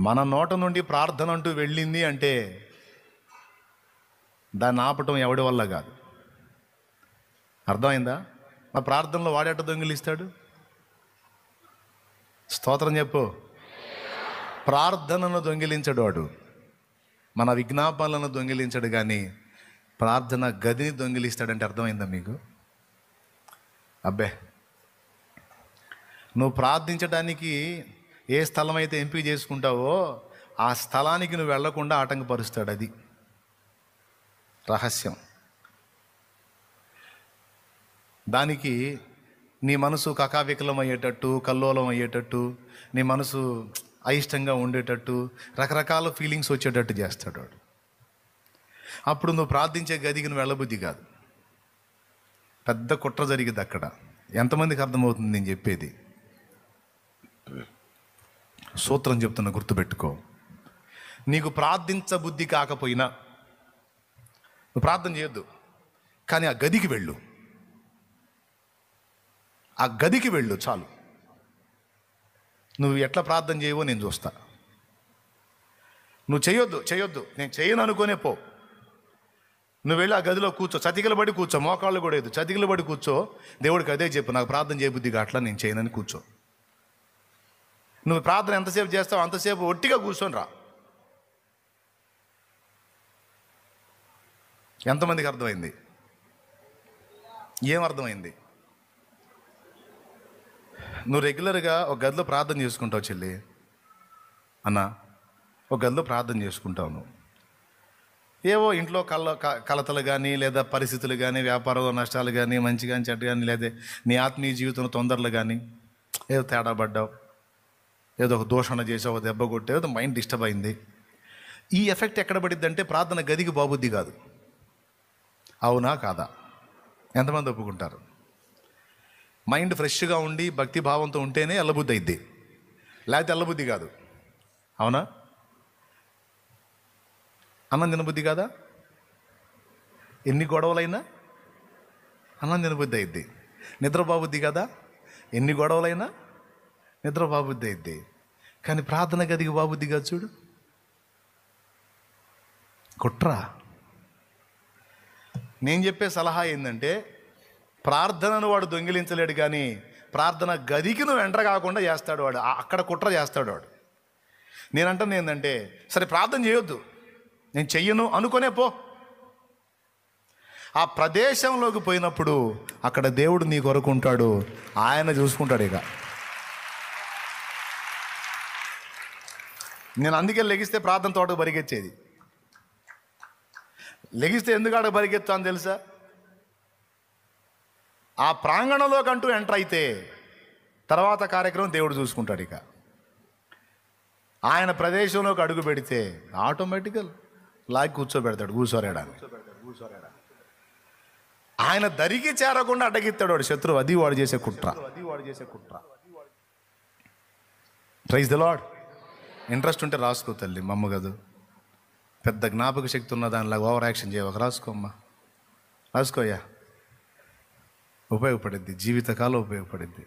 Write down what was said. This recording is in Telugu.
మన నోట నుండి ప్రార్థన అంటూ వెళ్ళింది అంటే దాన్ని ఆపటం ఎవడి వల్ల కాదు. అర్థమైందా? మా ప్రార్థనలో వాడేట దొంగిలిస్తాడు. స్తోత్రం చెప్పు. ప్రార్థనను దొంగిలించడు వాడు, మన విజ్ఞాపనలను దొంగిలించడు, కానీ ప్రార్థన గదిని దొంగిలిస్తాడంటే అర్థమైందా మీకు? అబ్బే, నువ్వు ప్రార్థించడానికి ఏ స్థలం అయితే ఎంపిక చేసుకుంటావో ఆ స్థలానికి నువ్వు వెళ్లకుండా ఆటంకపరుస్తాడు. అది రహస్యం. దానికి నీ మనసు కకావికలం అయ్యేటట్టు, కల్లోలం అయ్యేటట్టు, నీ మనసు అయిష్టంగా ఉండేటట్టు, రకరకాల ఫీలింగ్స్ వచ్చేటట్టు చేస్తాడు వాడు. అప్పుడు నువ్వు ప్రార్థించే గదికి నువ్వు వెళ్ళబుద్ధి కాదు. పెద్ద కుట్ర జరిగింది అక్కడ. ఎంతమందికి అర్థమవుతుంది నేను చెప్పేది? సూత్రం చెప్తున్నా, గుర్తుపెట్టుకో. నీకు ప్రార్థించబుద్ధి కాకపోయినా నువ్వు ప్రార్థన చేయొద్దు, కానీ ఆ గదికి వెళ్ళు. ఆ గదికి వెళ్ళు చాలు. నువ్వు ఎట్లా ప్రార్థన చేయవో నేను చూస్తా. నువ్వు చేయొద్దు నేను చేయను అనుకోనే పో. నువ్వు వెళ్ళి ఆ గదిలో కూర్చో, చతికిలబడి కూర్చో, మోకాళ్ళు కూడా లేదు, చతికిలబడి కూర్చో. దేవుడికి అదే చెప్పు, నాకు ప్రార్థన చేయబుద్ధిగా అట్లా నేను చేయనని కూర్చో. నువ్వు ప్రార్థన ఎంతసేపు చేస్తావు అంతసేపు ఒట్టిగా కూర్చొని రా. ఎంతమందికి అర్థమైంది? ఏం అర్థమైంది? నువ్వు రెగ్యులర్గా ఒక గదిలో ప్రార్థన చేసుకుంటావు చెల్లి, అన్న, ఒక గదిలో ప్రార్థన చేసుకుంటావు నువ్వు. ఏవో ఇంట్లో కలతలు కానీ, లేదా పరిస్థితులు కానీ, వ్యాపారంలో నష్టాలు కానీ, మంచి కానీ చెడ్డ కానీ, లేదా నీ ఆత్మీయ జీవితంలో తొందరలు కానీ, ఏదో తేడా పడ్డావు, ఏదో ఒక దూషణ చేసావు, ఒక దెబ్బ కొట్టావు, ఏదో మైండ్ డిస్టర్బ్ అయింది. ఈ ఎఫెక్ట్ ఎక్కడ పడిద్ది అంటే ప్రార్థన గదికి బాబుద్ది కాదు. అవునా కాదా? ఎంతమంది ఒప్పుకుంటారు? మైండ్ ఫ్రెష్గా ఉండి భక్తి భావంతో ఉంటేనే ఎల్లబుద్ధి అయింది, లేకపోతే ఎల్లబుద్ధి కాదు. అవునా? అన్నం తినబుద్ధి కాదా? ఎన్ని గొడవలైనా అన్నం తినబుద్ధి అయింది. నిద్ర బాబుద్ది కదా? ఎన్ని గొడవలైనా నిద్ర బాబుద్ది అయింది. కానీ ప్రార్థన గదికి బాబుద్ది కాదు. చూడు, కుట్రా. నేను చెప్పే సలహా ఏంటంటే, ప్రార్థనను వాడు దొంగిలించలేడు, కానీ ప్రార్థన గదికి నువ్వు ఎంటర్ కాకుండా చేస్తాడు వాడు. అక్కడ కుట్ర చేస్తాడు వాడు. నేనంటాను ఏంటంటే, సరే ప్రార్థన చేయొద్దు, నేను చెయ్యను అనుకునే పో. ఆ ప్రదేశంలోకి పోయినప్పుడు అక్కడ దేవుడు నీ కొరకు ఉంటాడు, ఆయన చూసుకుంటాడు. ఇక నేను అందుకే లెగిస్తే ప్రార్థన తోటకు పరిగెత్తేది. లెగిస్తే ఎందుకు ఆడ పరిగెత్తాను తెలుసా? ఆ ప్రాంగణంలోకి అంటూ ఎంటర్ అయితే తర్వాత కార్యక్రమం దేవుడు చూసుకుంటాడు. ఇక ఆయన ప్రదేశంలోకి అడుగు పెడితే ఆటోమేటికల్ లాగి కూర్చోబెడతాడు, కూర్చోరేడానికి. ఆయన దరికి చేరకుండా అడ్డగిస్తాడు వాడు శత్రువు. అది వాడు చేసే కుట్ర. Praise the lord. ఇంట్రెస్ట్ ఉంటే రాసుకో తల్లి, మమ్మ కాదు, పెద్ద జ్ఞాపక శక్తి ఉన్న దానిలాగా ఓవర్ యాక్షన్ చేయవక రాసుకోమ్మా, రాసుకోయ్యా. ఉపయోగపడిద్ది, జీవితకాలం ఉపయోగపడిద్ది.